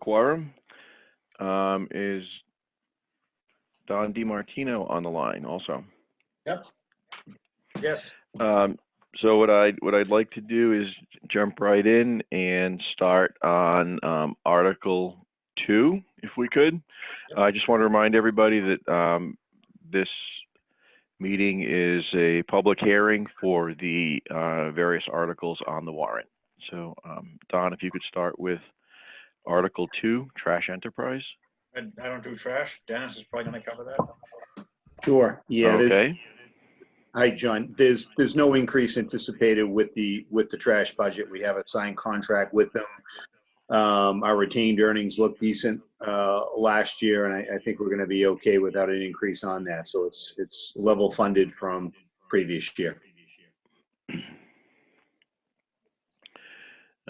quorum. Is Don DiMartino on the line also? Yep. Yes. So what I'd like to do is jump right in and start on Article 2, if we could. Yep. I just want to remind everybody that this meeting is a public hearing for the various articles on the warrant. So Don, if you could start with Article 2, Trash Enterprise. I don't do trash. Dennis is probably going to cover that. Sure. Yeah. Okay. Hi, John. There's no increase anticipated with the trash budget. We have a signed contract with them. Our retained earnings look decent last year, and I think we're going to be okay without an increase on that. So it's level funded from previous year.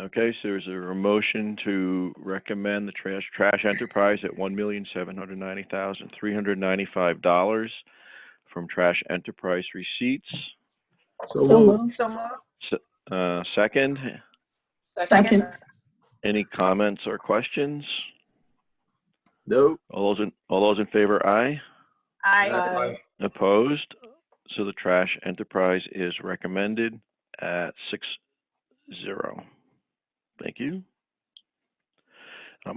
Okay, so there's a motion to recommend the trash enterprise at $1,790,395 from trash enterprise receipts. So moved. Second. Second. Any comments or questions? No. All those in favor, aye. Aye. Opposed? So the trash enterprise is recommended at 6-0. Thank you.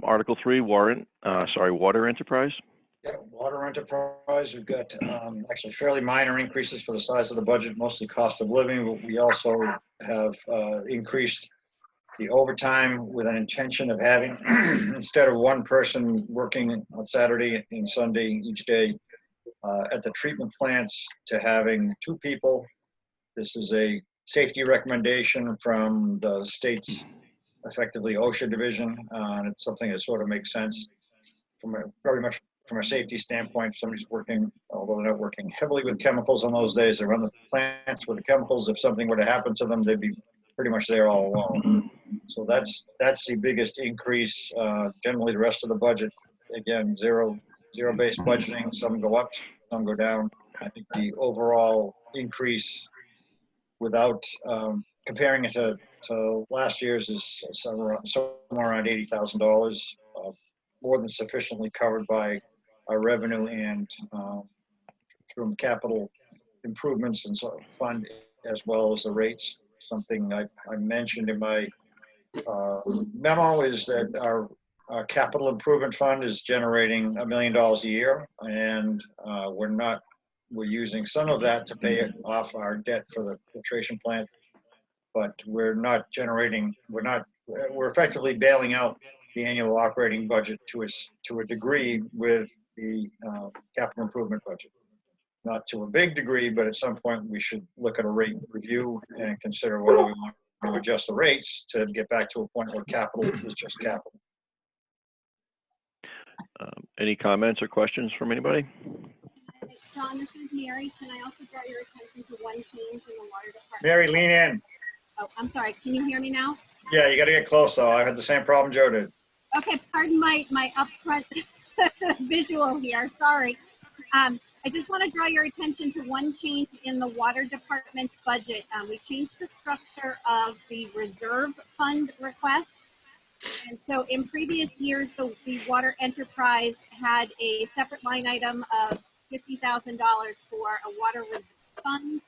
Article 3, water enterprise. Yeah, water enterprise. We've got actually fairly minor increases for the size of the budget, mostly cost of living, but we also have increased the overtime with an intention of having, instead of one person working on Saturday and Sunday each day at the treatment plants, to having 2 people. This is a safety recommendation from the state's effectively OSHA division, and it's something that sort of makes sense very much from a safety standpoint. If somebody's working, although they're not working heavily with chemicals on those days, they run the plants with the chemicals. If something were to happen to them, they'd be pretty much there all alone. So that's the biggest increase. Generally, the rest of the budget, again, zero-based budgeting. Some go up, some go down. I think the overall increase, without comparing it to last year's, is somewhere around $80,000, more than sufficiently covered by our revenue and from capital improvements and so fund, as well as the rates. Something I mentioned in my memo is that our capital improvement fund is generating $1 million a year, and we're using some of that to pay off our debt for the filtration plant, but we're effectively bailing out the annual operating budget to a degree with the capital improvement budget. Not to a big degree, but at some point we should look at a rate review and consider whether we want to adjust the rates to get back to a point where capital is just capital. Any comments or questions from anybody? John, this is Mary. Can I also draw your attention to one change in the water department? Mary, lean in. Oh, I'm sorry. Can you hear me now? Yeah, you got to get close though. I had the same problem Joe did. Okay, pardon my upfront visual here. Sorry. I just want to draw your attention to one change in the water department's budget. We changed the structure of the reserve fund request. And so in previous years, the water enterprise had a separate line item of $50,000 for a water reserve fund.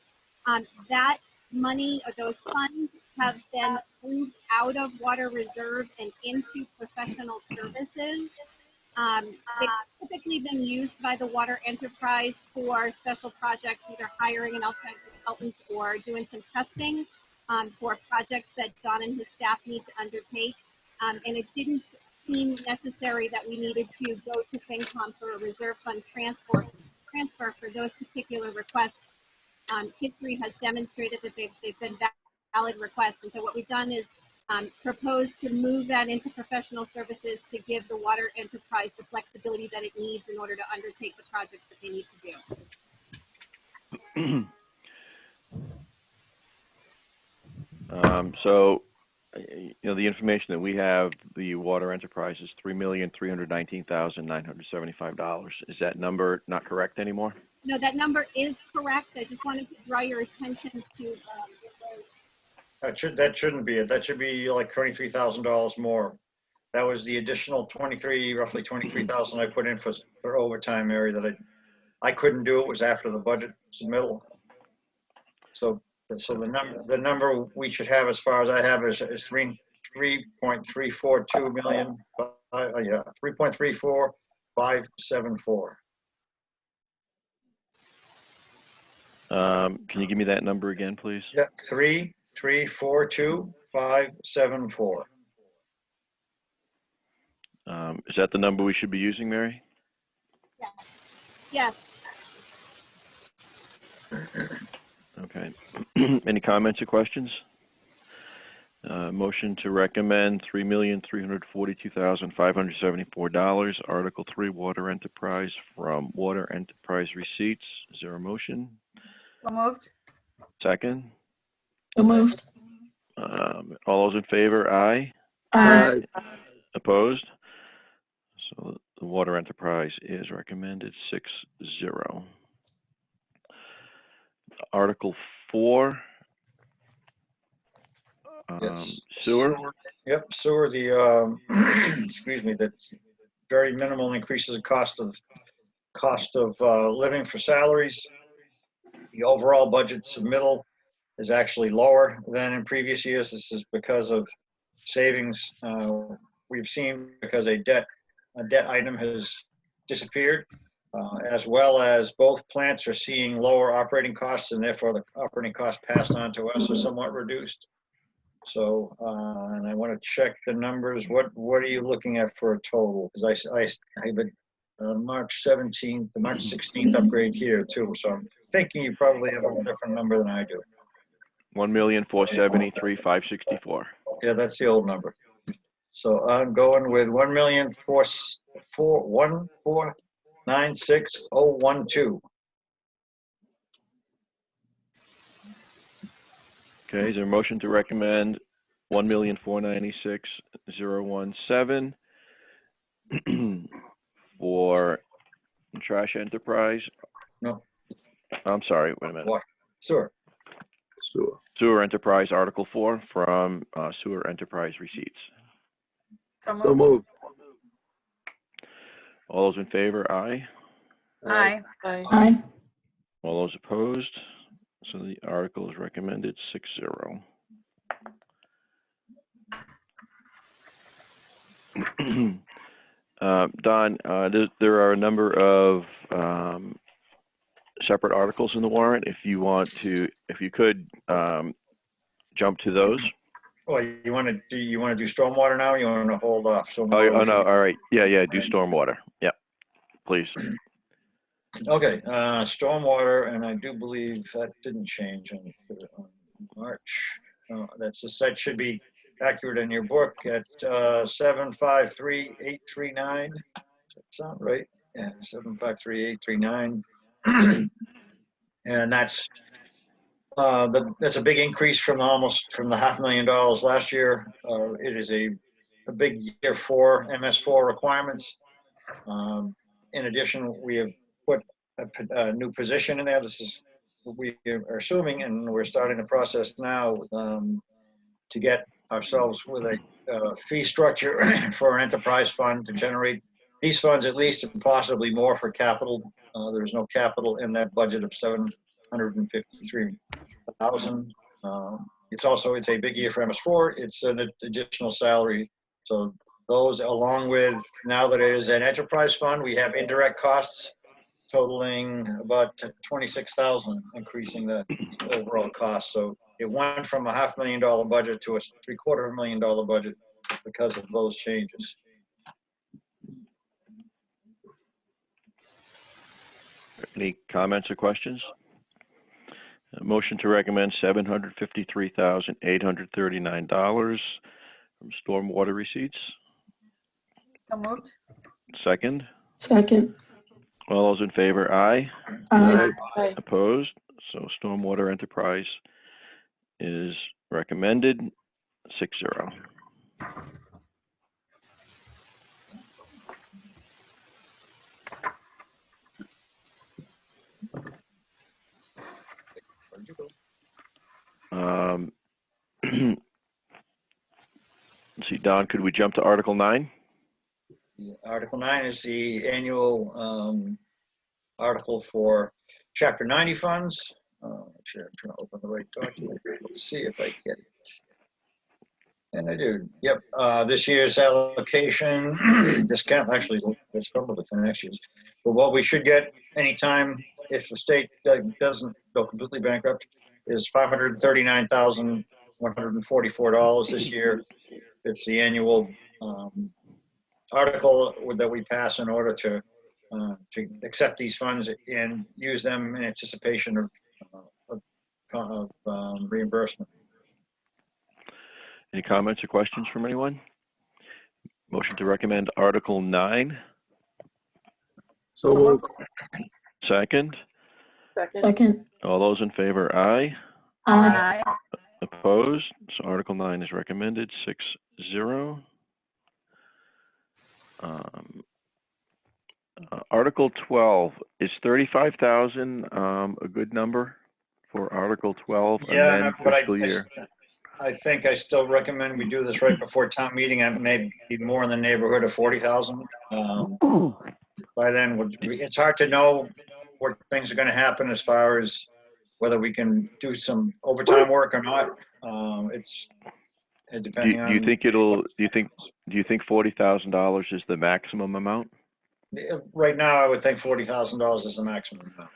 That money, or those funds, have been moved out of water reserve and into professional services. They've typically been used by the water enterprise for special projects, either hiring an outside consultant or doing some testing for projects that Don and his staff need to undertake. And it didn't seem necessary that we needed to go to FinCom for a reserve fund transfer for those particular requests. History has demonstrated that they've been valid requests. And so what we've done is proposed to move that into professional services to give the water enterprise the flexibility that it needs in order to undertake the projects that they need to do. So, the information that we have, the water enterprise is $3,319,975. Is that number not correct anymore? No, that number is correct. I just wanted to draw your attention to That shouldn't be it. That should be like $23,000 more. That was the additional 23, roughly 23,000 I put in for overtime area that I couldn't do. It was after the budget submittal. So the number we should have, as far as I have, is 3.342 million. Yeah, 3.34574. Can you give me that number again, please? Yeah, 3.342,574. Is that the number we should be using, Mary? Yes. Okay. Any comments or questions? Motion to recommend $3,342,574, Article 3, Water Enterprise from Water Enterprise Receipts. Is there a motion? So moved. Second? So moved. All those in favor, aye. Aye. Opposed? So the Water Enterprise is recommended 6-0. Article 4, Yes. sewer. Yep, sewer, excuse me, that's very minimal increases in cost of living for salaries. The overall budget submittal is actually lower than in previous years. This is because of savings we've seen because a debt item has disappeared, as well as both plants are seeing lower operating costs, and therefore the operating costs passed on to us are somewhat reduced. So, and I want to check the numbers. What are you looking at for a total? Because I have a March 17th, the March 16th upgrade here too. So I'm thinking you probably have a different number than I do. 1,473,564. Yeah, that's the old number. So I'm going with 1,496,012. Okay, is there a motion to recommend 1,496,017 for trash enterprise? No. I'm sorry, wait a minute. What? Sewer. Sewer enterprise, Article 4 from sewer enterprise receipts. So moved. All those in favor, aye. Aye. Aye. All those opposed? So the article is recommended 6-0. Don, there are a number of separate articles in the warrant. If you could jump to those. Oh, you want to do stormwater now? Or you want to hold off? Oh no, all right. Yeah, do stormwater. Yeah, please. Okay, stormwater, and I do believe that didn't change on March. That should be accurate in your book at 753,839. Does that sound right? Yeah, 753,839. And that's a big increase from the $500,000 last year. It is a big year for MS4 requirements. In addition, we have put a new position in there. This is what we are assuming, and we're starting the process now to get ourselves with a fee structure for an enterprise fund to generate these funds at least, and possibly more for capital. There's no capital in that budget of $753,000. It's a big year for MS4. It's an additional salary. So those, along with, now that it is an enterprise fund, we have indirect costs totaling about 26,000, increasing the overall cost. So it went from a $500,000 budget to a $750,000 budget because of those changes. Any comments or questions? A motion to recommend $753,839 from stormwater receipts. So moved. Second. Second. All those in favor, aye. Aye. Opposed? So stormwater enterprise is recommended 6-0. Let's see, you, Don. Could we jump to Article 9? Article 9 is the annual article for Chapter 90 funds. Actually, I'm trying to open the right document. Let's see if I get it. And I do. Yep. This year's allocation discount, actually, it's probably for next year's. But what we should get anytime if the state doesn't go completely bankrupt is $539,144 this year. It's the annual article that we pass in order to accept these funds and use them in anticipation of reimbursement. Any comments or questions from anyone? Motion to recommend Article 9. So moved. Second. Second. All those in favor, aye. Aye. Aye. Opposed? So Article 9 is recommended, 6-0. Article 12, is 35,000 a good number for Article 12? Yeah, amend but fiscal year? I think I still recommend we do this right before town meeting. It may be more in the neighborhood of 40,000. By then, it's hard to know what things are going to happen as far as whether we can do some overtime work or not. It's depending on. Do you think $40,000 is the maximum amount? Right now, I would think $40,000 is the maximum amount.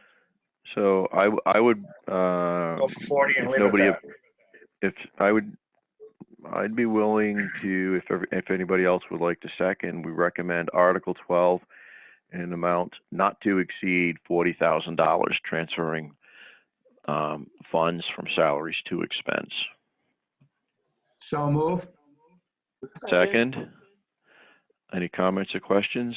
So I would Go for 40 and leave it at that. I'd be willing to, if anybody else would like to second, we recommend Article 12 in an amount not to exceed $40,000, transferring funds from salaries to expense. So move. Second. Any comments or questions?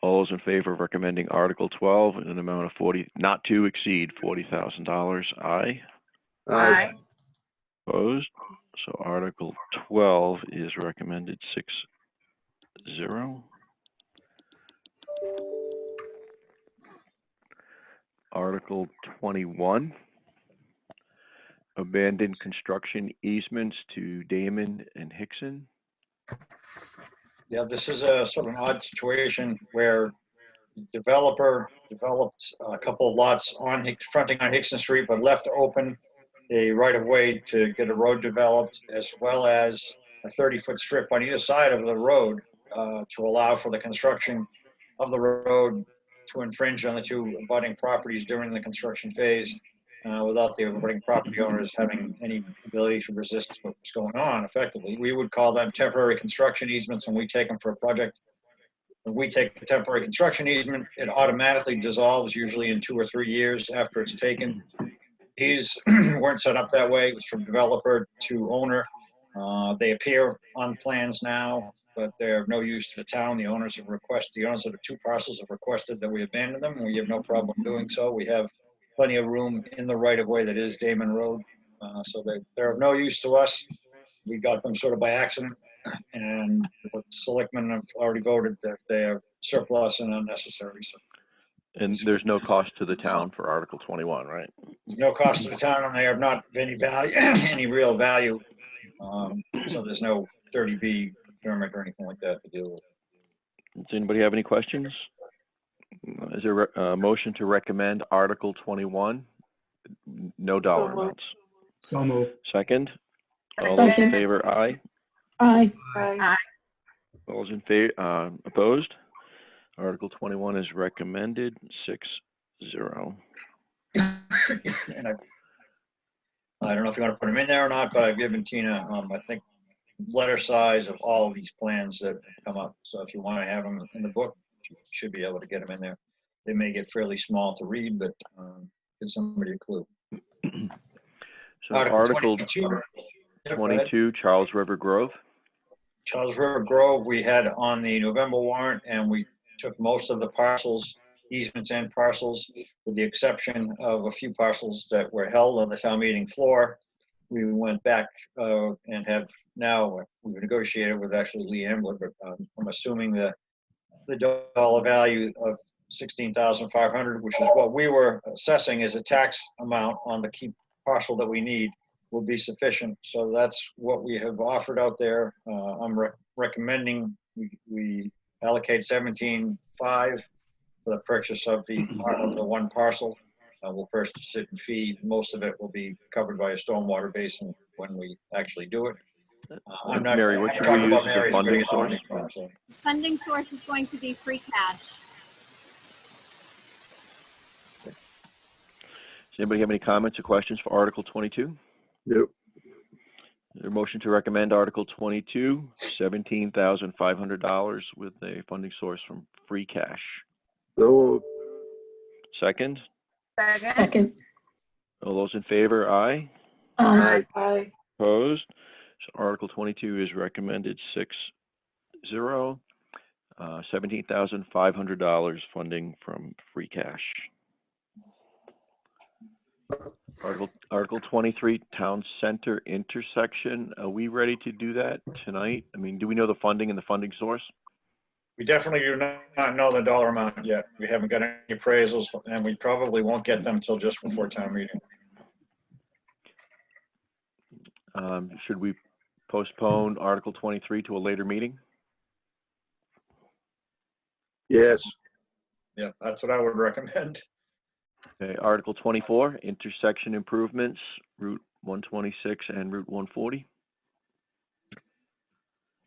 All those in favor of recommending Article 12 in an amount of not to exceed $40,000, aye. Aye. Opposed? So Article 12 is recommended, 6-0. Article 21, abandoned construction easements to Damon and Hickson. Yeah, this is a sort of an odd situation where the developer developed a couple of lots fronting on Hickson Street, but left open a right-of-way to get a road developed, as well as a 30-foot strip on either side of the road to allow for the construction of the road to infringe on the two abutting properties during the construction phase without the abutting property owners having any ability to resist what's going on effectively. We would call them temporary construction easements when we take them for a project. When we take a temporary construction easement, it automatically dissolves usually in 2 or 3 years after it's taken. These weren't set up that way. It was from developer to owner. They appear on plans now, but they're of no use to the town. The owners of the 2 parcels have requested that we abandon them, and we have no problem doing so. We have plenty of room in the right-of-way that is Damon Road. So they're of no use to us. We got them sort of by accident, and the selectmen have already voted that they are surplus and unnecessary. So. And there's no cost to the town for Article 21, right? No cost to the town, and they are not of any value, any real value. So there's no 30B procurement or anything like that to deal with. Does anybody have any questions? Is there a motion to recommend Article 21? No dollar amounts. So move. Second. All those in Second. favor, aye. Aye. Aye. All those in favor, opposed? Article 21 is recommended, 6-0. And I don't know if you want to put them in there or not, but I've given Tina, I think, letter size of all of these plans that have come up. So if you want to have them in the book, you should be able to get them in there. They may get fairly small to read, but give somebody a clue. So Article 22, Charles River Grove. Charles River Grove, we had on the November warrant, and we took most of the parcels, easements and parcels, with the exception of a few parcels that were held on the town meeting floor. We went back and have now, we've negotiated with actually Lee Ambler, but I'm assuming the dollar value of $16,500, which is what we were assessing as a tax amount on the key parcel that we need, will be sufficient. So that's what we have offered out there. I'm recommending we allocate 17.5 for the purchase of the one parcel. We'll purchase it and fee. Most of it will be covered by a stormwater basin when we actually do it. I'm not, Mary, I what haven't should we talked about use as your Mary's, we're gonna funding get the source? funding from, so. Funding source is going to be free cash. Does anybody have any comments or questions for Article 22? Yep. Is there a motion to recommend Article 22, $17,500 with a funding source from free cash? So moved. Second? Second. Second. All those in favor, aye. Aye. Aye. Opposed? So Article 22 is recommended 6-0. $17,500 funding from free cash. Article 23, Town Center intersection. Are we ready to do that tonight? I mean, do we know the funding and the funding source? We definitely do not know the dollar amount yet. We haven't got any appraisals, and we probably won't get them until just before town meeting. Should we postpone Article 23 to a later meeting? Yes. Yeah, that's what I would recommend. Okay, Article 24, intersection improvements, Route 126 and Route 140.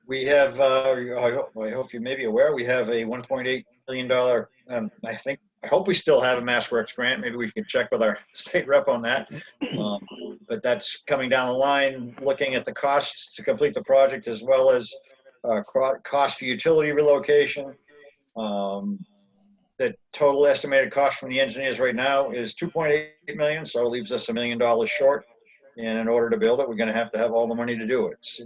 We have, I hope you may be aware, we have a $1.8 million, I hope we still have a MassWorks grant. Maybe we could check with our state rep on that. But that's coming down the line, looking at the costs to complete the project as well as cost for utility relocation. The total estimated cost from the engineers right now is $2.8 million, so it leaves us $1 million short. And in order to build it, we're going to have all the money to do it. So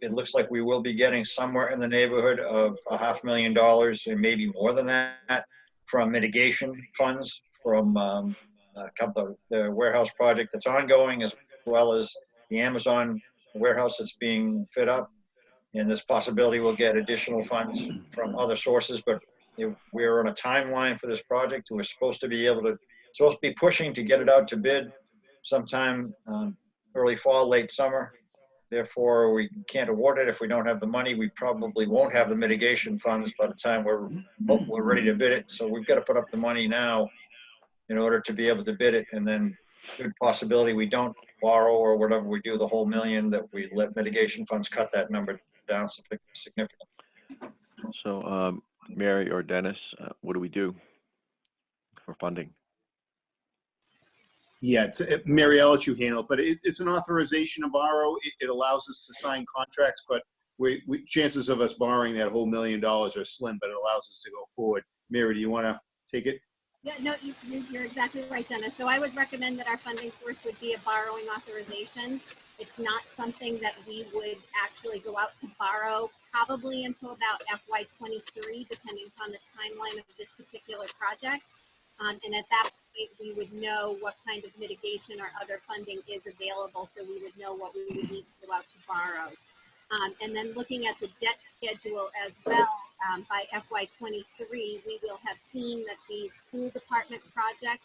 it looks like we will be getting somewhere in the neighborhood of $500,000 and maybe more than that from mitigation funds from the warehouse project that's ongoing, as well as the Amazon warehouse that's being fit up. And this possibility we'll get additional funds from other sources, but we're on a timeline for this project. We're supposed to be pushing to get it out to bid sometime early fall, late summer. Therefore, we can't award it if we don't have the money. We probably won't have the mitigation funds by the time we're ready to bid it. So we've got to put up the money now in order to be able to bid it. And then good possibility we don't borrow or whatever we do the whole million, that we let mitigation funds cut that number down significantly. So, Mary or Dennis, what do we do for funding? Yeah, Mary, I'll let you handle it, but it's an authorization to borrow. It allows us to sign contracts, but chances of us borrowing that whole $1 million are slim, but it allows us to go forward. Mary, do you want to take it? Yeah, no, you're exactly right, Dennis. So I would recommend that our funding source would be a borrowing authorization. It's not something that we would actually go out to borrow probably until about FY23, depending upon the timeline of this particular project. And at that point, we would know what kind of mitigation or other funding is available, so we would know what we would need to go out to borrow. And then looking at the debt schedule as well, by FY23, we will have seen that the school department project,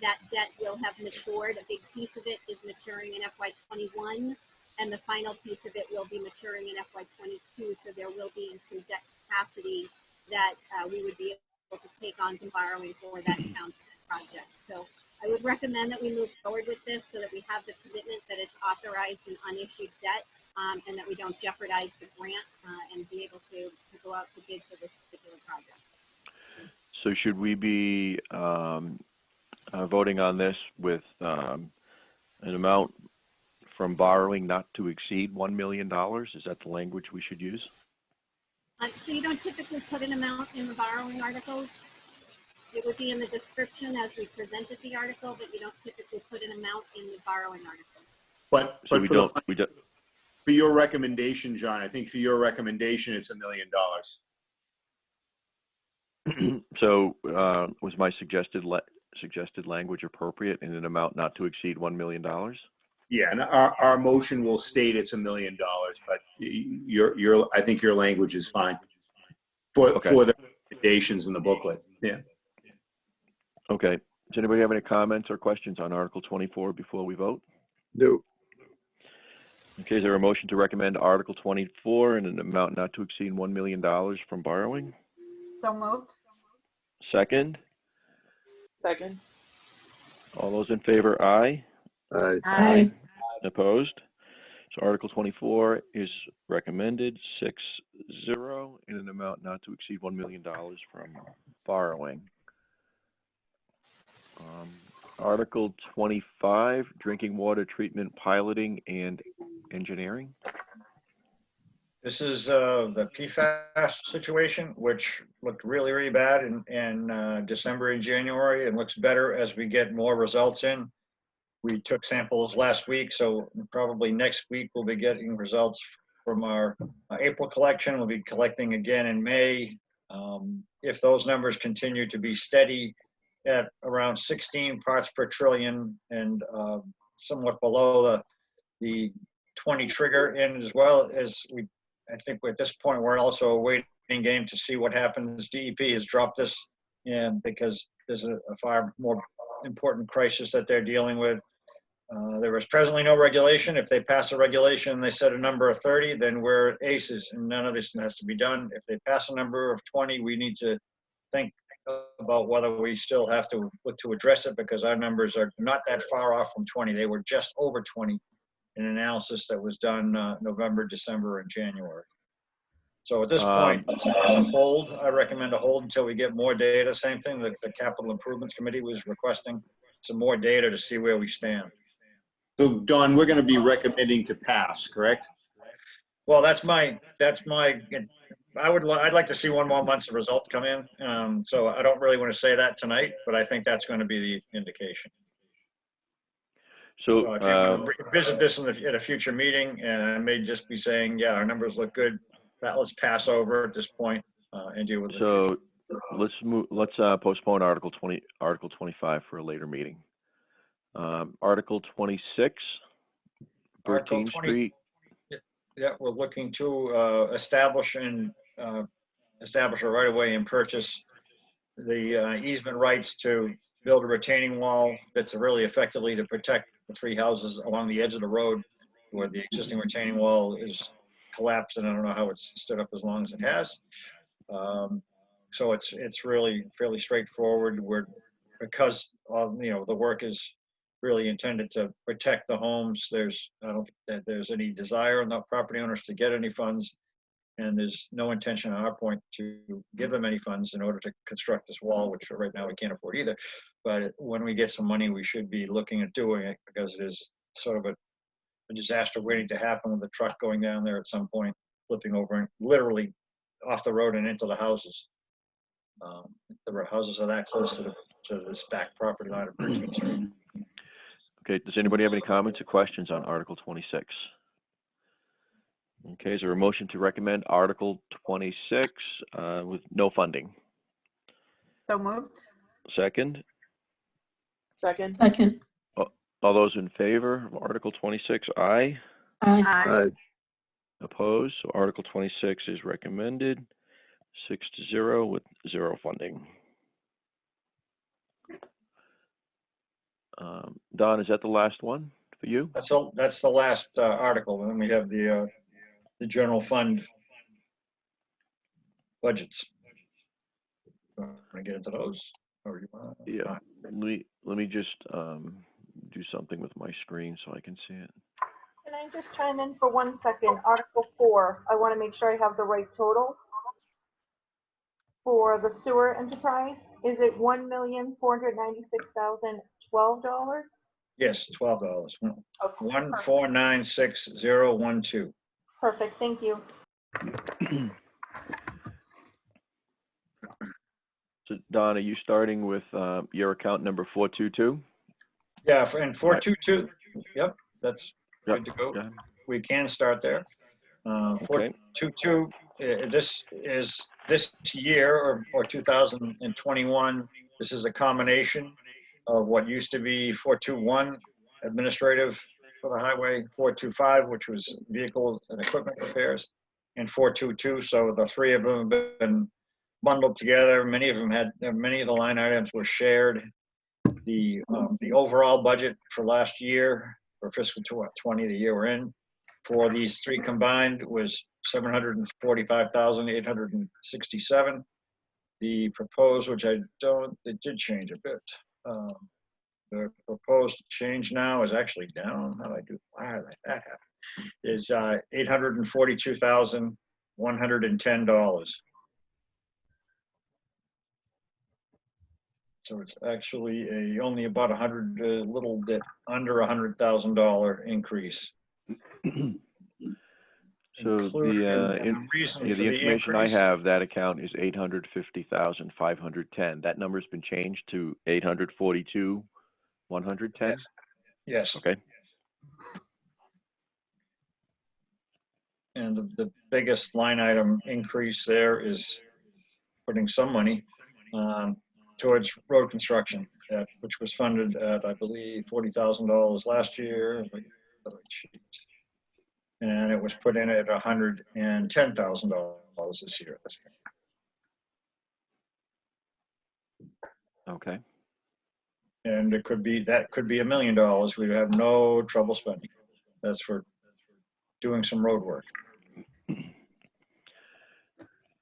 that debt will have matured. A big piece of it is maturing in FY21, and the final piece of it will be maturing in FY22. So there will be some debt capacity that we would be able to take on some borrowing for that town project. So I would recommend that we move forward with this so that we have the commitment that it's authorized and unissued debt, and that we don't jeopardize the grant and be able to go out to bid for this particular project. So should we be voting on this with an amount from borrowing not to exceed $1 million? Is that the language we should use? So you don't typically put an amount in the borrowing articles. It would be in the description as we presented the article, but you don't typically put an amount in the borrowing article. But So for your recommendation, John, I think for your recommendation, it's $1 million. So was my suggested language appropriate in an amount not to exceed $1 million? Yeah, and our motion will state it's $1 million, but I think your language is fine for the recommendations in the booklet. Yeah. Okay. Does anybody have any comments or questions on Article 24 before we vote? No. Okay, is there a motion to recommend Article 24 in an amount not to exceed $1 million from borrowing? So moved. Second? Second. All those in favor, aye. Aye. Aye. Opposed? So Article 24 is recommended 6-0 in an amount not to exceed $1 million from borrowing. Article 25, drinking water treatment piloting and engineering. This is the PFAS situation, which looked really, really bad in December and January, and looks better as we get more results in. We took samples last week, so probably next week we'll be getting results from our April collection. We'll be collecting again in May. If those numbers continue to be steady at around 16 parts per trillion and somewhat below the 20 trigger, and as well as I think at this point we're also a waiting game to see what happens. DEP has dropped this because there's a far more important crisis that they're dealing with. There is presently no regulation. If they pass a regulation and they set a number of 30, then we're aces, and none of this has to be done. If they pass a number of 20, we need to think about whether we still have to look to address it, because our numbers are not that far off from 20. They were just over 20 in an analysis that was done November, December, and January. So at this point, it's a hold. I recommend a hold until we get more data. Same thing that the Capital Improvements Committee was requesting, some more data to see where we stand. So Don, we're going to be recommending to pass, correct? Well, I'd like to see one more month's of results come in. So I don't really want to say that tonight, but I think that's going to be the indication. So, If you want to visit this at a future meeting, and I may just be saying, yeah, our numbers look good. Let's pass over at this point and deal with it. so let's postpone Article 25 for a later meeting. Article 26, Article 13th 20 Street. Yeah, we're looking to establish a right-of-way and purchase the easement rights to build a retaining wall that's really effectively to protect the three houses along the edge of the road where the existing retaining wall is collapsed, and I don't know how it's stood up as long as it has. So it's really fairly straightforward. Because the work is really intended to protect the homes. I don't think that there's any desire on the property owners to get any funds, and there's no intention on our point to give them any funds in order to construct this wall, which right now we can't afford either. But when we get some money, we should be looking at doing it, because it is sort of a disaster waiting to happen with the truck going down there at some point, flipping over and literally off the road and into the houses. The houses are that close to this back property line of 13th Street. Okay, does anybody have any comments or questions on Article 26? Okay, is there a motion to recommend Article 26 with no funding? So moved. Second? Second. Second. All those in favor of Article 26, aye. Aye. Aye. Opposed? So Article 26 is recommended 6-0 with 0 funding. Don, is that the last one for you? That's the last article, and then we have the general fund budgets. Want to get into those? Or you want to? Yeah. Let me just do something with my screen so I can see it. Can I just chime in for 1 second? Article 4, I want to make sure I have the right total. For the sewer enterprise, is it $1,496,012? Yes, $12. Okay, perfect. 1496012. Perfect, thank you. So Don, are you starting with your account number 422? Yeah, and 422. Yep, that's Yep. good to go. Yeah. We can start there. Okay. 422. This is this year or 2021. This is a combination of what used to be 421 administrative for the highway, 425, which was vehicle and equipment repairs, and 422. So the three of them have been bundled together. Many of the line items were shared. The overall budget for last year for fiscal 20, the year we're in. For these three combined was 745,867. The proposed, which it did change a bit. The proposed change now is actually down. How did that happen? Is $842,110. So it's actually only about a little bit under $100,000 increase. So Included in the the reason yeah, for the information I increase- have, that account is 850,510. That number's been changed to 842,110. Yes. Okay. And the biggest line item increase there is putting some money towards road construction, which was funded at, I believe, $40,000 last year. And it was put in at $110,000 this year at this point. Okay. And that could be $1 million. We would have no trouble spending. That's for doing some road work.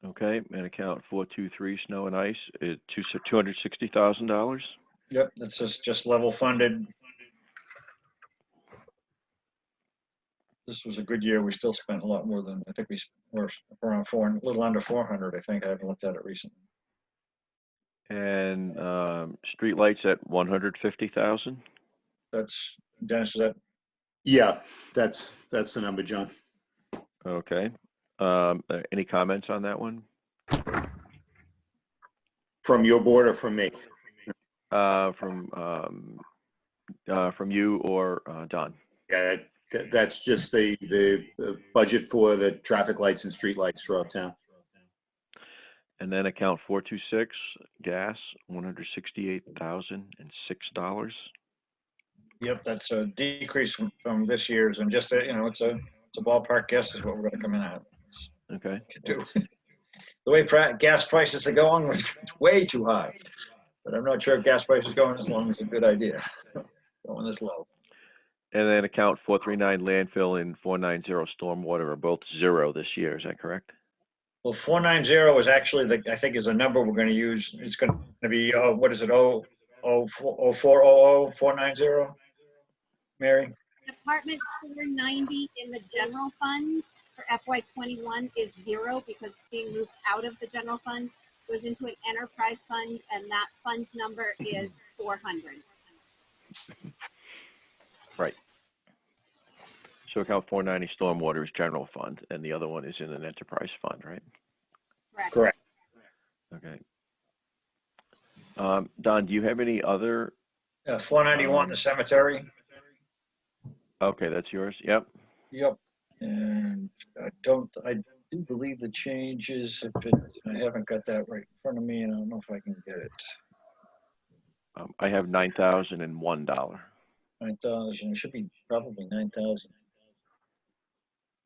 Okay, and account 423 snow and ice is $260,000. Yep, that's just level funded. This was a good year. We still spent a lot more than, I think we were around a little under 400. I think I haven't looked at it recently. And street lights at 150,000. That's Dennis. Is that Yeah, that's the number, John. Okay. Any comments on that one? From your board or from me? From you or Don? Yeah, that's just the budget for the traffic lights and street lights throughout town. And then account 426 gas, $168,006. Yep, that's a decrease from this year's, and just it's a ballpark guess is what we're going to come in at. Okay. The way gas prices are going, it's way too high. But I'm not sure if gas prices going as long is a good idea. Going this low. And then account 439 landfill and 490 stormwater are both zero this year. Is that correct? Well, 490 is actually I think is a number we're going to use. It's going to be what is it? 490. Mary. Department 490 in the general fund for FY21 is zero because it's being moved out of the general fund, goes into an enterprise fund, and that fund number is 400. Right. So account 490 stormwater is general fund, and the other one is in an enterprise fund, right? Correct. Okay. Don, do you have any other? 491, the cemetery. Okay, that's yours. Yep. Yep. And I do believe the change is, I haven't got that right in front of me, and I don't know if I can get it. I have $9,001. 9,000, it should be probably 9,000.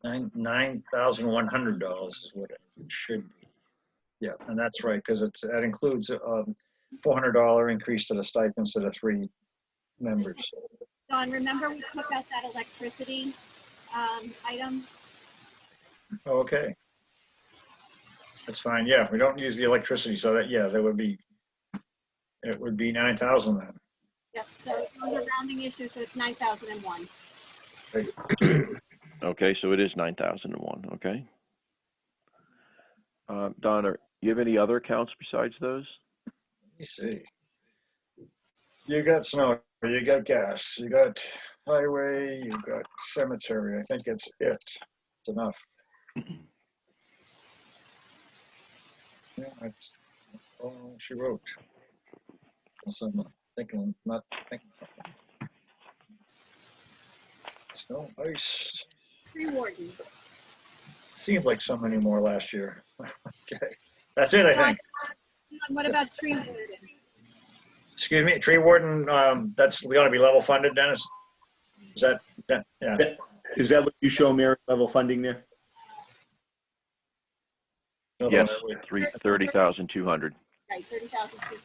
$9,100 is what it should be. Yeah, and that's right, because that includes a $400 increase to the stipends to the 3 members. Don, remember we took out that electricity item? Okay. That's fine. Yeah, we don't use the electricity, so it would be 9,000 then. Yep, so it's a rounding issue, so it's 9,001. Okay, so it is 9,001. Okay. Don, you have any other accounts besides those? Let me see. You got snow, you got gas, you got highway, you got cemetery. I think it's it. It's enough. Yeah, that's all she wrote. So I'm not thinking something. Snow, ice. Tree warden. Seemed like so many more last year. Okay. That's it, I think. Don, what about tree warden? Excuse me, tree warden, that's going to be level funded, Dennis? Is that yeah. Is that what you show, Mary, level funding there? Yes, 30,200. Right, 30,000.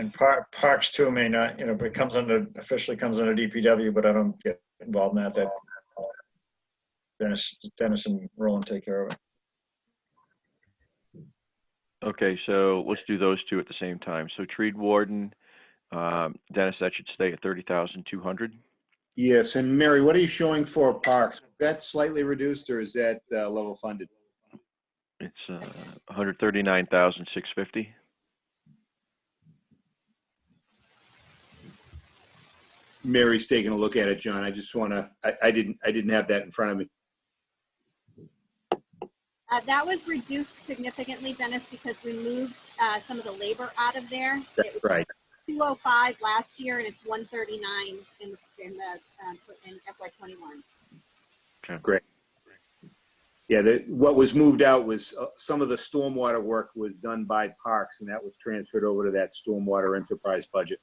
And parks too may not, but it officially comes under DPW, but I don't get involved in that. Dennis and Roland take care of it. Okay, so let's do those two at the same time. So tree warden, Dennis, that should stay at 30,200. Yes, and Mary, what are you showing for parks? Is that slightly reduced, or is that level funded? It's 139,650. Mary's taking a look at it, John. I just want to. I didn't have that in front of me. That was reduced significantly, Dennis, because we moved some of the labor out of there. That's It was right. 205 last year, and it's 139 in FY21. Okay. Great. Yeah, what was moved out was some of the stormwater work was done by parks, and that was transferred over to that stormwater enterprise budget.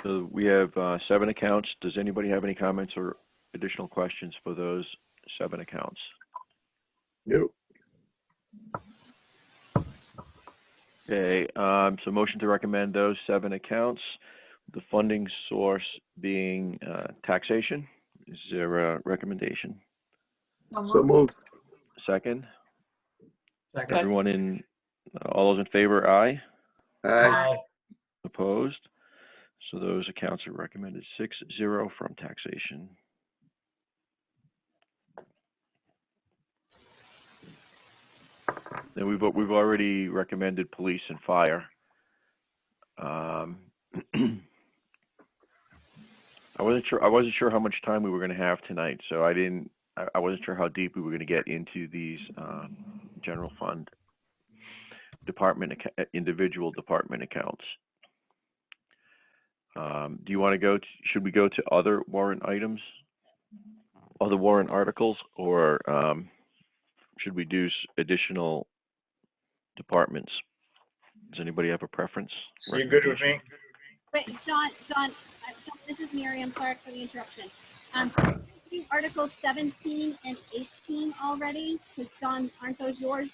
So we have 7 accounts. Does anybody have any comments or additional questions for those 7 accounts? Nope. Okay, so motion to recommend those 7 accounts. The funding source being taxation. Is there a recommendation? So moved. Second? Second. Everyone all those in favor, aye? Aye. Opposed? So those accounts are recommended 6-0 from taxation. Then we've already recommended police and fire. I wasn't sure how much time we were going to have tonight, so I wasn't sure how deep we were going to get into these general fund individual department accounts. Do you want to should we go to other warrant items, other warrant articles, or should we do additional departments? Does anybody have a preference? So you're good with me? Wait, John, this is Mary. I'm sorry for the interruption. Do Articles 17 and 18 already? Because John, aren't those yours?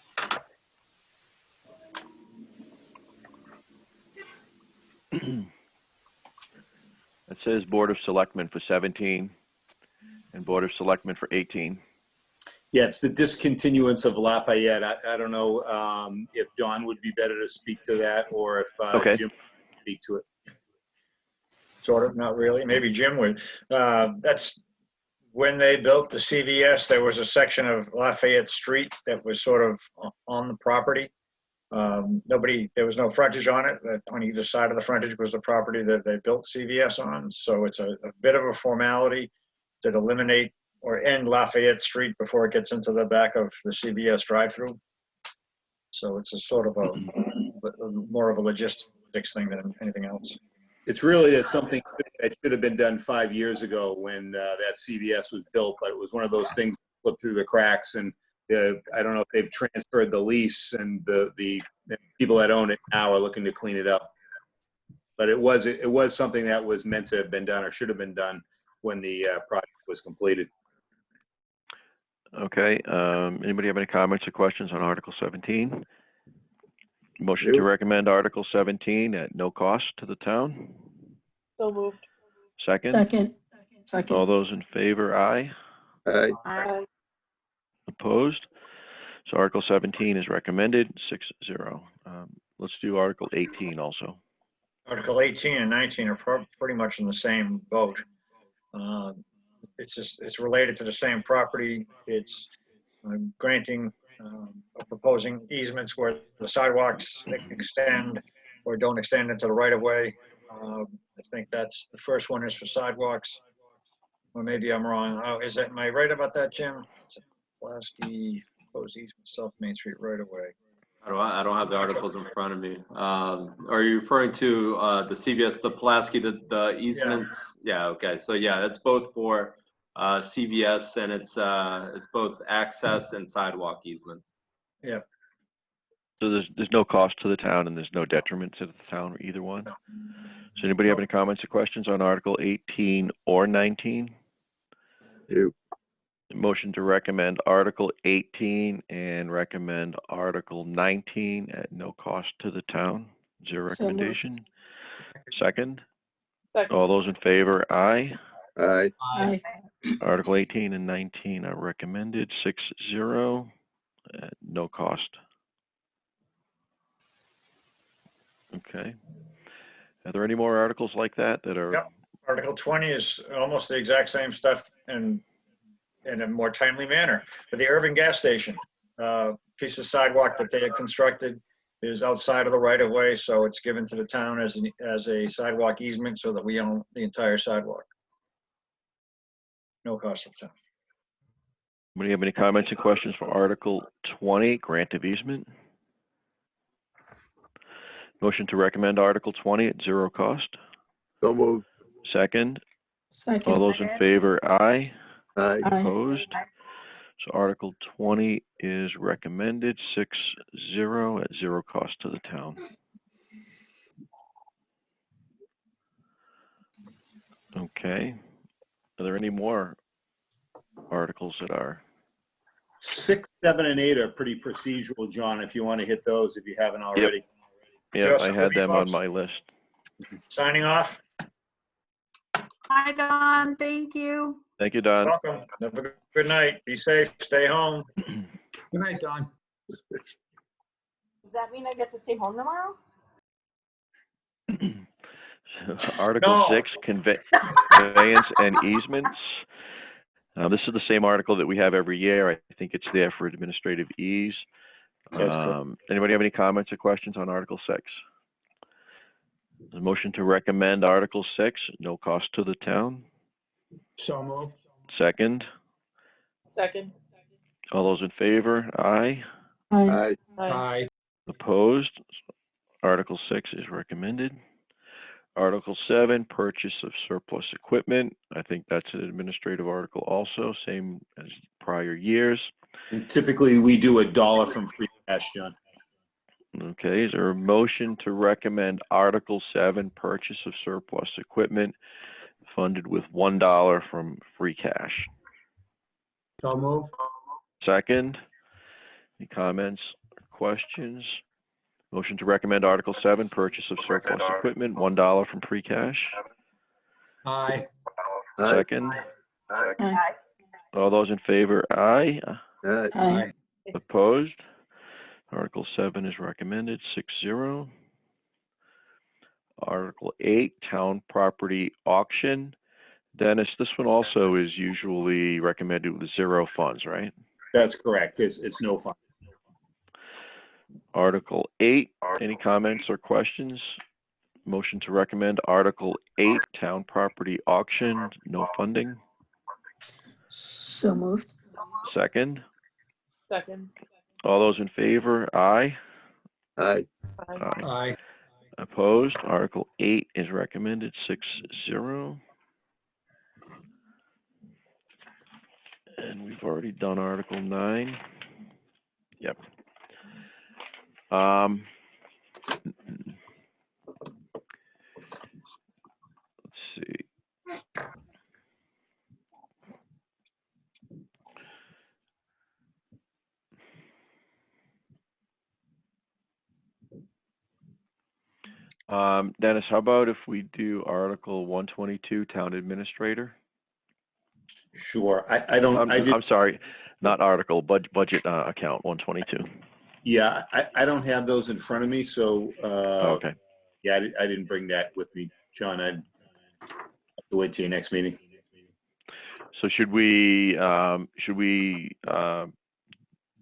It says Board of Selectmen for 17 and Board of Selectmen for 18. Yeah, it's the discontinuance of Lafayette. I don't know if John would be better to speak to that, or if Okay. Jim would speak to it. Sort of, not really. Maybe Jim would. That's when they built the CVS, there was a section of Lafayette Street that was sort of on the property. There was no frontage on it. On either side of the frontage was the property that they built CVS on. So it's a bit of a formality to eliminate or end Lafayette Street before it gets into the back of the CVS drive-through. So it's a sort of more of a logistics thing than anything else. It's really something that should have been done 5 years ago when that CVS was built, but it was one of those things that slipped through the cracks. And I don't know if they've transferred the lease, and the people that own it now are looking to clean it up. But it was something that was meant to have been done, or should have been done, when the project was completed. Okay. Anybody have any comments or questions on Article 17? Motion to Nope. recommend Article 17 at no cost to the town. So moved. Second? Second. All those in favor, aye? Aye. Aye. Opposed? So Article 17 is recommended, 6-0. Let's do Article 18 also. Article 18 and 19 are pretty much in the same boat. It's related to the same property. It's granting or proposing easements where the sidewalks extend or don't extend into the right of way. I think that's the first one is for sidewalks, or maybe I'm wrong. Am I right about that, Jim? It's a Pulaski proposed easement South Main Street right of way. I don't have the articles in front of me. Are you referring to the CVS, the Pulaski, the easements? Yeah. Okay. So yeah, that's both for CVS, and it's both access and sidewalk easements. Yeah. So there's no cost to the town, and there's no detriment to the town or either one. No. So anybody have any comments or questions on Article 18 or 19? Nope. Motion to recommend Article 18 and recommend Article 19 at no cost to the town. Is there a So moved. recommendation? Second? Second. All those in favor, aye. Aye. Aye. Article 18 and 19 are recommended, 6-0 at no cost. Okay. Are there any more articles like that that are? Yep. Article 20 is almost the exact same stuff and in a more timely manner. For the Irving gas station, piece of sidewalk that they had constructed is outside of the right of way, so it's given to the town as a sidewalk easement so that we own the entire sidewalk. No cost to the town. Anybody have any comments and questions for Article 20, grant of easement? Motion to recommend Article 20 at zero cost. So moved. Second. Second. All those in favor, aye. Aye. Opposed? So Article 20 is recommended, 6-0 at zero cost to the town. Okay. Are there any more articles that are? 6, 7, and 8 are pretty procedural, John, if you want to hit those, if you haven't already. Yeah, Just I had them on folks. my list. Signing off. Hi, Don. Thank you. Thank you, Don. Welcome. Have a good night. Be safe. Stay home. Good night, Don. Does that mean I get to stay home tomorrow? Article No. 6, conveyance and easements. This is the same article that we have every year. I think it's there for administrative ease. That's correct. Anybody have any comments or questions on Article 6? The motion to recommend Article 6, no cost to the town. So moved. Second. Second. All those in favor, aye. Aye. Aye. Aye. Opposed? Article 6 is recommended. Article 7, purchase of surplus equipment. I think that's an administrative article also, same as prior years. And typically, we do $1 from free cash, John. Okay, is there a motion to recommend Article 7, purchase of surplus equipment, funded with $1 from free cash? So moved. Second, any comments or questions? Motion to recommend Article 7, purchase of surplus equipment, $1 from free cash. Aye. Aye. Second, Aye. all those in favor, aye. Aye. Aye. Opposed? Article 7 is recommended, 6-0. Article 8, town property auction. Dennis, this one also is usually recommended with 0 funds, right? That's correct. It's no fun. Article 8, any comments or questions? Motion to recommend Article 8, town property auction, no funding. So moved. Second, Second. all those in favor, aye. Aye. Aye. Aye. Aye. Opposed? Article 8 is recommended, 6-0. And we've already done Article 9. Yep. Let's see. Dennis, how about if we do Article 122, Town Administrator? Sure. I don't, I'm sorry, not article, but budget account 122. yeah, I don't have those in front of me, so, Okay. yeah, I didn't bring that with me, John. I'd have to wait till your next meeting. So should we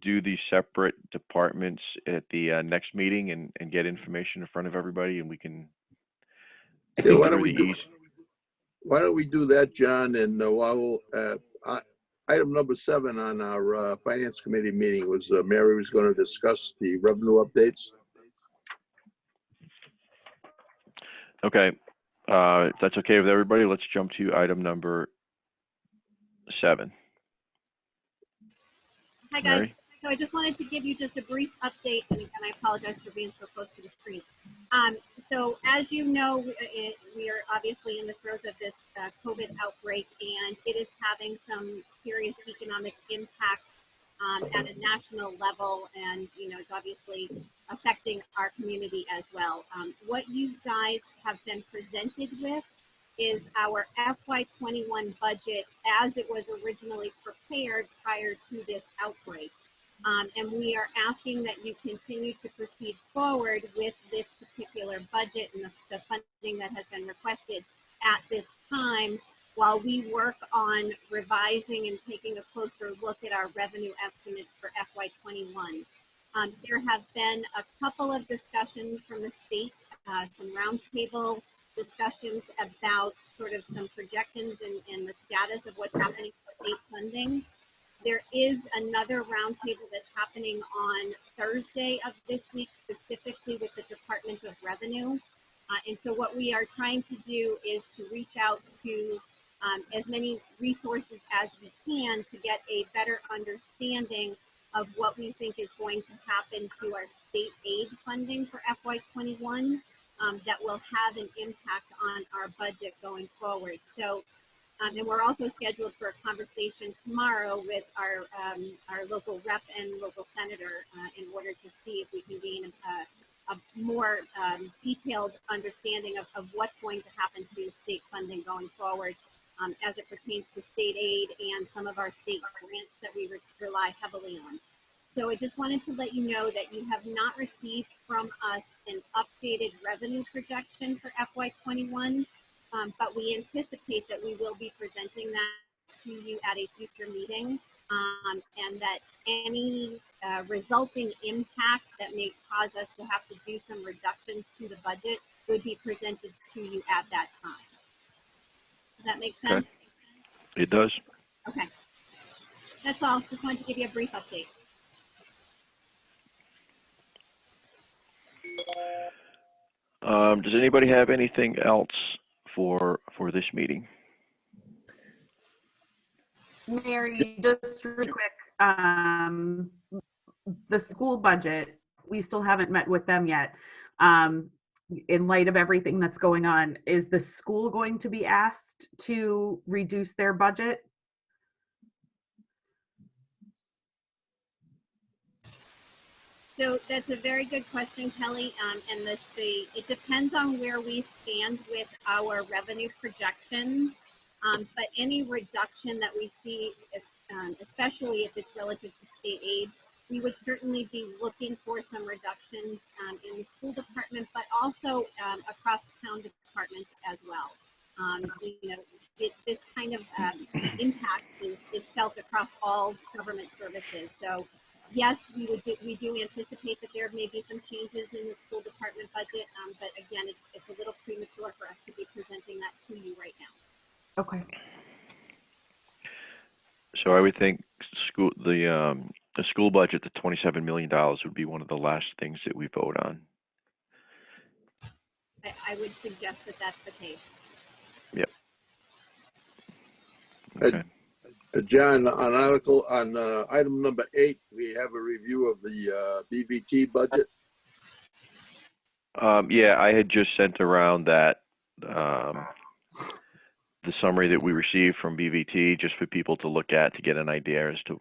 do the separate departments at the next meeting and get information in front of everybody, and we can Yeah, why go don't through we the do, ease? why don't we do that, John? And while item number 7 on our finance committee meeting was Mary was going to discuss the revenue updates. Okay, if that's okay with everybody, let's jump to item number 7. Hi, guys. Mary? So I just wanted to give you just a brief update, and again, I apologize for being so close to the screen. So as you know, we are obviously in the throes of this COVID outbreak, and it is having some serious economic impact at a national level, and it's obviously affecting our community as well. What you guys have been presented with is our FY21 budget as it was originally prepared prior to this outbreak. And we are asking that you continue to proceed forward with this particular budget and the funding that has been requested at this time while we work on revising and taking a closer look at our revenue estimates for FY21. There have been a couple of discussions from the state, some roundtable discussions about sort of some projections and the status of what's happening with state funding. There is another roundtable that's happening on Thursday of this week, specifically with the Department of Revenue. And so what we are trying to do is to reach out to as many resources as we can to get a better understanding of what we think is going to happen to our state aid funding for FY21 that will have an impact on our budget going forward. So. And we're also scheduled for a conversation tomorrow with our local rep and local senator in order to see if we can gain a more detailed understanding of what's going to happen to state funding going forward as it pertains to state aid and some of our state grants that we rely heavily on. So I just wanted to let you know that you have not received from us an updated revenue projection for FY21. But we anticipate that we will be presenting that to you at a future meeting, and that any resulting impact that may cause us to have to do some reductions to the budget would be presented to you at that time. Does that make sense? Okay. It does. Okay. That's all. Just wanted to give you a brief update. Does anybody have anything else for this meeting? Mary, just really quick, the school budget, we still haven't met with them yet. In light of everything that's going on, is the school going to be asked to reduce their budget? So that's a very good question, Kelly. And it depends on where we stand with our revenue projections. But any reduction that we see, especially if it's relative to state aid, we would certainly be looking for some reductions in the school department, but also across town departments as well. This kind of impact is felt across all government services. So yes, we do anticipate that there may be some changes in the school department budget, but again, it's a little premature for us to be presenting that to you right now. Okay. So I would think the school budget, the $27 million, would be one of the last things that we vote on. I would suggest that that's the case. Yep. Okay. John, on item number 8, we have a review of the BVT budget. Yeah, I had just sent around that the summary that we received from BVT just for people to look at to get an idea as to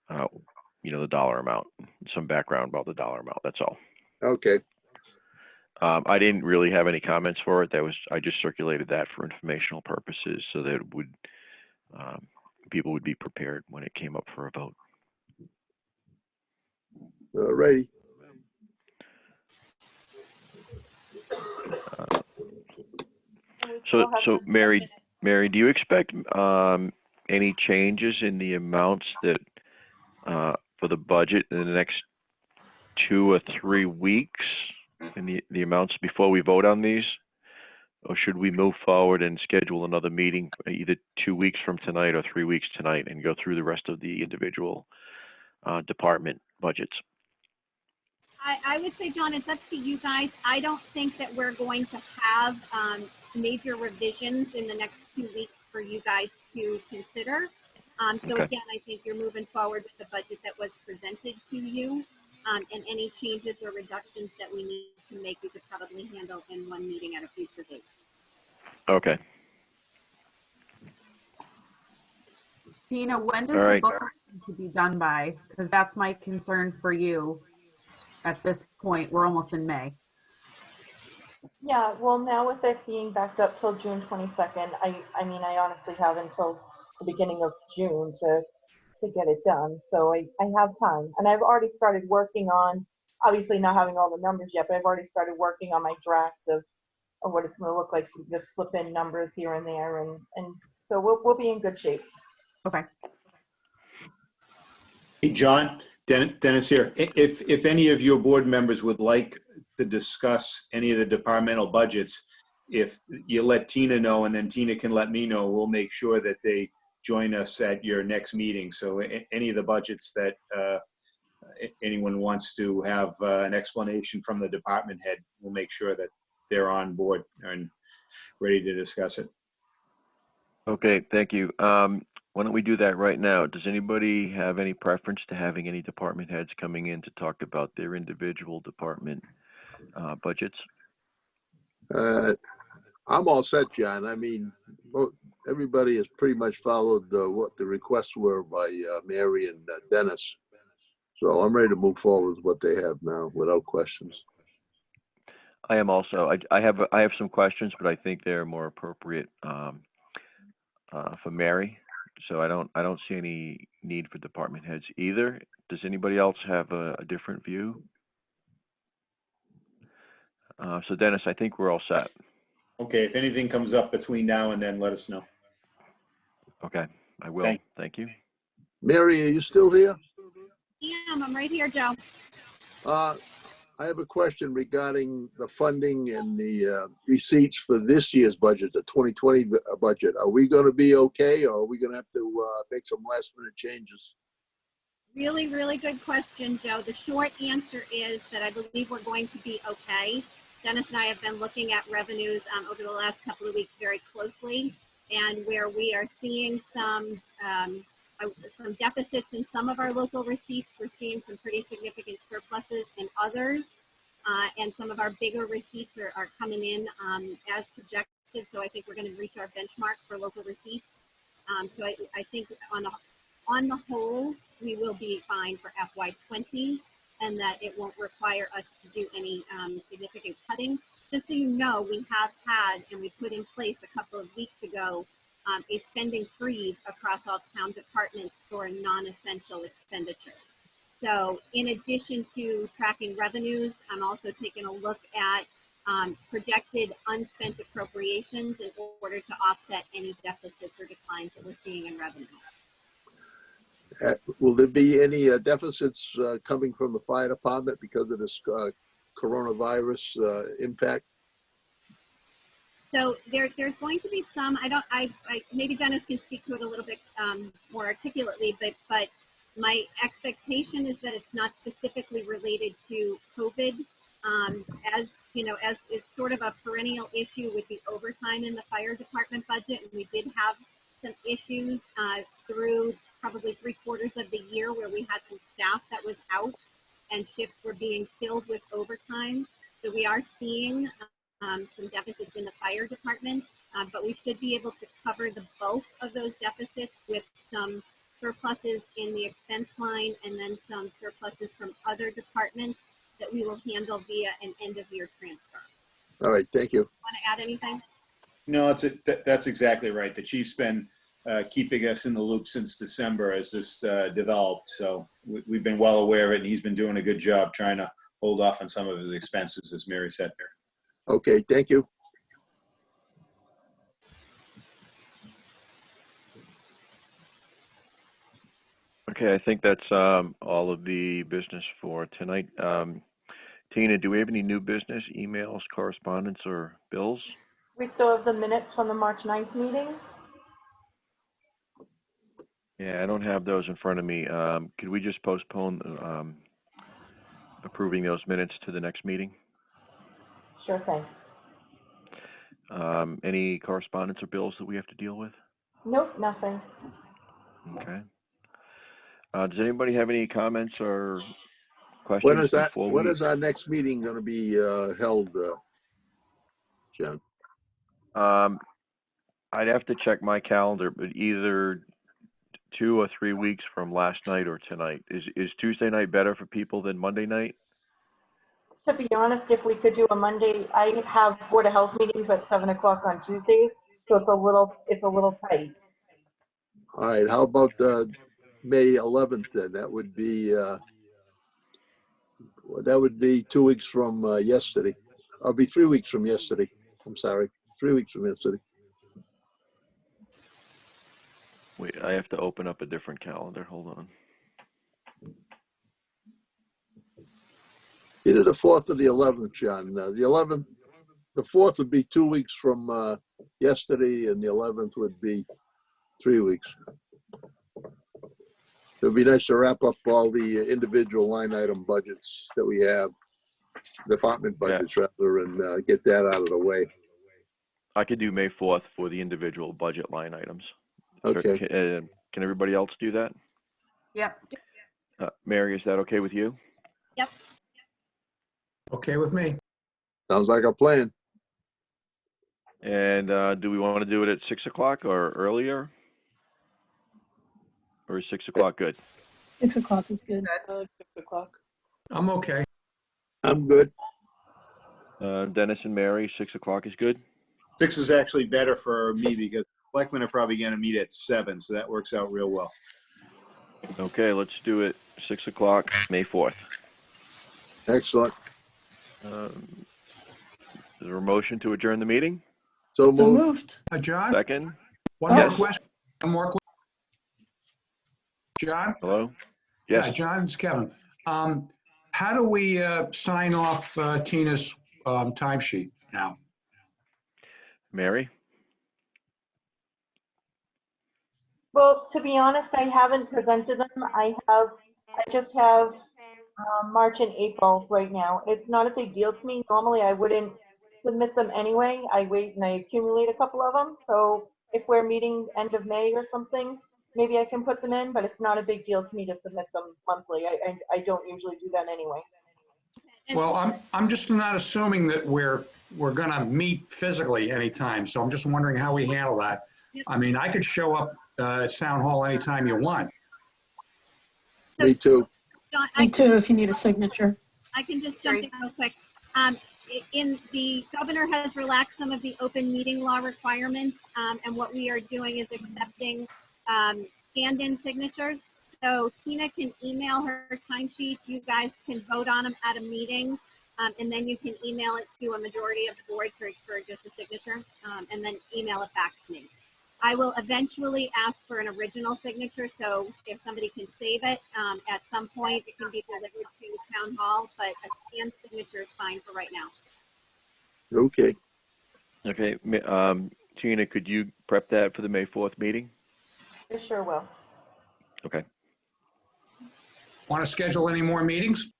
the dollar amount, some background about the dollar amount. That's all. Okay. I didn't really have any comments for it. I just circulated that for informational purposes so that it would people would be prepared when it came up for a vote. All righty. So Mary, do you expect any changes in the amounts that for the budget in the next 2 or 3 weeks in the amounts before we vote on these? Or should we move forward and schedule another meeting either 2 weeks from tonight or 3 weeks tonight and go through the rest of the individual department budgets? I would say, John, it's up to you guys. I don't think that we're going to have major revisions in the next 2 weeks for you guys to consider. So Okay. again, I think you're moving forward with the budget that was presented to you. And any changes or reductions that we need to make, we could probably handle in one meeting at a future date. Okay. Tina, when does All the right. booklet need to be done by? Because that's my concern for you at this point. We're almost in May. Yeah, well, now with it being backed up till June 22nd, I mean, I honestly have until the beginning of June to get it done. So I have time. And I've already started working on, obviously not having all the numbers yet, but I've already started working on my draft of what it's going to look like. So just slip in numbers here and there. And so we'll be in good shape. Okay. Hey, John, Dennis here. If any of your board members would like to discuss any of the departmental budgets, if you let Tina know and then Tina can let me know, we'll make sure that they join us at your next meeting. So any of the budgets that anyone wants to have an explanation from the department head, we'll make sure that they're on board and ready to discuss it. Okay, thank you. Why don't we do that right now? Does anybody have any preference to having any department heads coming in to talk about their individual department budgets? I'm all set, John. I mean, everybody has pretty much followed what the requests were by Mary and Dennis. So I'm ready to move forward with what they have now without questions. I am also. I have some questions, but I think they're more appropriate for Mary. So I don't see any need for department heads either. Does anybody else have a different view? So Dennis, I think we're all set. Okay, if anything comes up between now and then, let us know. Okay, I will. Thank you. Mary, are you still here? I'm right here, Joe. I have a question regarding the funding and the receipts for this year's budget, the 2020 budget. Are we going to be okay, or are we going to have to make some last minute changes? Really, really good question, Joe. The short answer is that I believe we're going to be okay. Dennis and I have been looking at revenues over the last couple of weeks very closely, and where we are seeing some deficits in some of our local receipts, we're seeing some pretty significant surpluses in others, and some of our bigger receipts are coming in as projected. So I think we're going to reach our benchmark for local receipts. So I think on the whole, we will be fine for FY20, and that it won't require us to do any significant cutting. Just so you know, we have had, and we put in place a couple of weeks ago, a spending freeze across all town departments for non-essential expenditures. So in addition to tracking revenues, I'm also taking a look at projected unspent appropriations in order to offset any deficits or declines that we're seeing in revenue. Will there be any deficits coming from the fire department because of this coronavirus impact? So there's going to be some. I maybe Dennis can speak to it a little bit more articulately, but my expectation is that it's not specifically related to COVID. As you know, as it's sort of a perennial issue with the overtime in the fire department budget, and we did have some issues through probably 3/4 of the year where we had some staff that was out and shifts were being filled with overtime. So we are seeing some deficits in the fire department, but we should be able to cover the bulk of those deficits with some surpluses in the expense line and then some surpluses from other departments that we will handle via an end-of-year transfer. All right, thank you. Want to add anything? No, that's exactly right. The chief's been keeping us in the loop since December as this developed. So we've been well aware of it, and he's been doing a good job trying to hold off on some of his expenses, as Mary said. Okay, thank you. Okay, I think that's all of the business for tonight. Tina, do we have any new business, emails, correspondence, or bills? We still have the minutes from the March 9th meeting. Yeah, I don't have those in front of me. Could we just postpone approving those minutes to the next meeting? Sure thing. Any correspondence or bills that we have to deal with? Nope, nothing. Okay. Does anybody have any comments or When questions is that, before when we? is our next meeting gonna be, held, John? I'd have to check my calendar, but either 2 or 3 weeks from last night or tonight. Is Tuesday night better for people than Monday night? To be honest, if we could do a Monday, I have Board of Health meetings at 7 o'clock on Tuesdays, so it's a little tight. All right, how about, May 11th then? That would be 2 weeks from, yesterday. I'll be 3 weeks from yesterday. I'm sorry, 3 weeks from yesterday. Wait, I have to open up a different calendar. Hold on. Either the 4th or the 11th, John. The 11th, the 4th would be 2 weeks from, yesterday, and the 11th would be 3 weeks. It'd be nice to wrap up all the individual line item budgets that we have, department budgets rather, and get that out of the way. I could do May 4th for the individual budget line items. Okay. Can everybody else do that? Yep. Mary, is that okay with you? Yep. Okay with me. Sounds like a plan. And do we want to do it at 6 o'clock or earlier? Or is 6 o'clock good? 6 o'clock is good. 6 o'clock. I'm okay. I'm good. Dennis and Mary, 6 o'clock is good? 6 is actually better for me because selectmen are probably going to meet at 7, so that works out real well. Okay, let's do it 6 o'clock, May 4th. Excellent. Is there a motion to adjourn the meeting? So moved. John, Second? one more Yes. question. One more question. John? Hello? Yeah, Yes. John, it's Kevin. How do we sign off Tina's timesheet now? Mary? Well, to be honest, I haven't presented them. I just have March and April right now. It's not a big deal to me. Normally, I wouldn't submit them anyway. I wait and I accumulate a couple of them. So if we're meeting end of May or something, maybe I can put them in, but it's not a big deal to me to submit them monthly. I don't usually do that anyway. Well, I'm just not assuming that we're gonna meet physically anytime, so I'm just wondering how we handle that. I mean, I could show up at Sound Hall anytime you want. Me too. John, Me too, if you need a signature. I can just jump in real quick. In the governor has relaxed some of the open meeting law requirements, and what we are doing is accepting stand-in signatures. So Tina can email her timesheets. You guys can vote on them at a meeting, and then you can email it to a majority of the board for just a signature, and then email it back to me. I will eventually ask for an original signature, so if somebody can save it, at some point it can be delivered to town hall, but a scanned signature is fine for right now. Okay. Okay. Tina, could you prep that for the May 4th meeting? I sure will. Okay. Want to schedule any more meetings?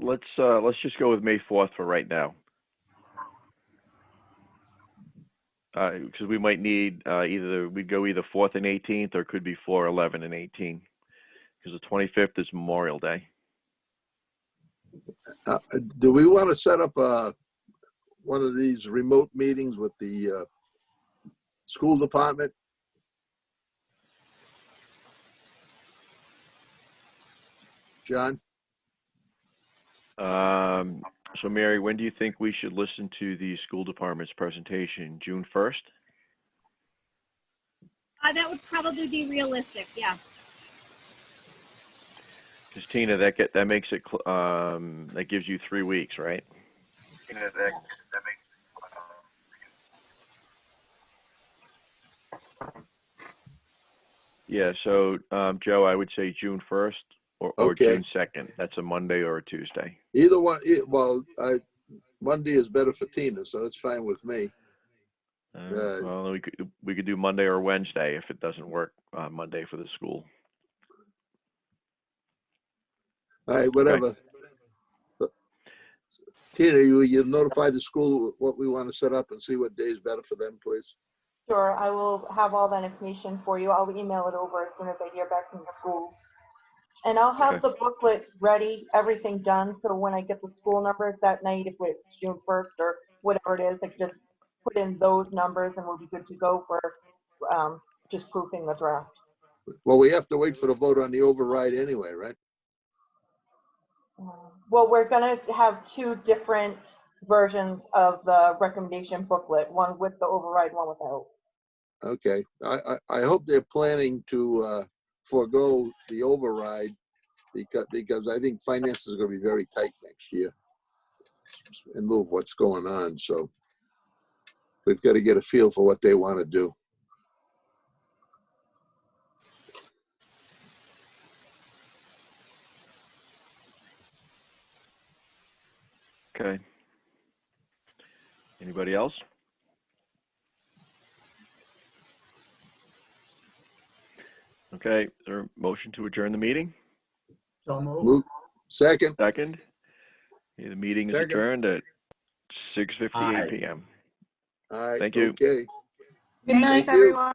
Let's just go with May 4th for right now. Because we might need we'd go either 4th and 18th, or it could be 4, 11, and 18. Because the 25th is Memorial Day. Do we want to set up one of these remote meetings with the school department? John? So Mary, when do you think we should listen to the school department's presentation? June 1st? That would probably be realistic, yeah. Because Tina, that makes it that gives you 3 weeks, right? Tina, that makes. Yeah. So Joe, I would say June 1st or Okay. June 2nd. That's a Monday or a Tuesday. Either one. Well, Monday is better for Tina, so that's fine with me. Well, we could do Monday or Wednesday if it doesn't work on Monday for the school. All right, whatever. Okay. Tina, you notify the school what we want to set up and see what day is better for them, please. Sure, I will have all that information for you. I'll email it over as soon as I hear back from the school. And I'll have Okay. the booklet ready, everything done, so when I get the school numbers that night, if it's June 1st or whatever it is, I can just put in those numbers and we'll be good to go for just proofing the draft. Well, we have to wait for the vote on the override anyway, right? Well, we're gonna have two different versions of the recommendation booklet, one with the override, one without. Okay. I hope they're planning to forego the override because I think finances are going to be very tight next year in lieu of what's going on. So we've got to get a feel for what they want to do. Okay. Anybody else? Okay, is there a motion to adjourn the meeting? So moved. Move. Second. Second? Okay, the meeting is Second. adjourned at 6:58 Aye. PM. All right. Thank you. Okay. Good night, Thank you. everyone.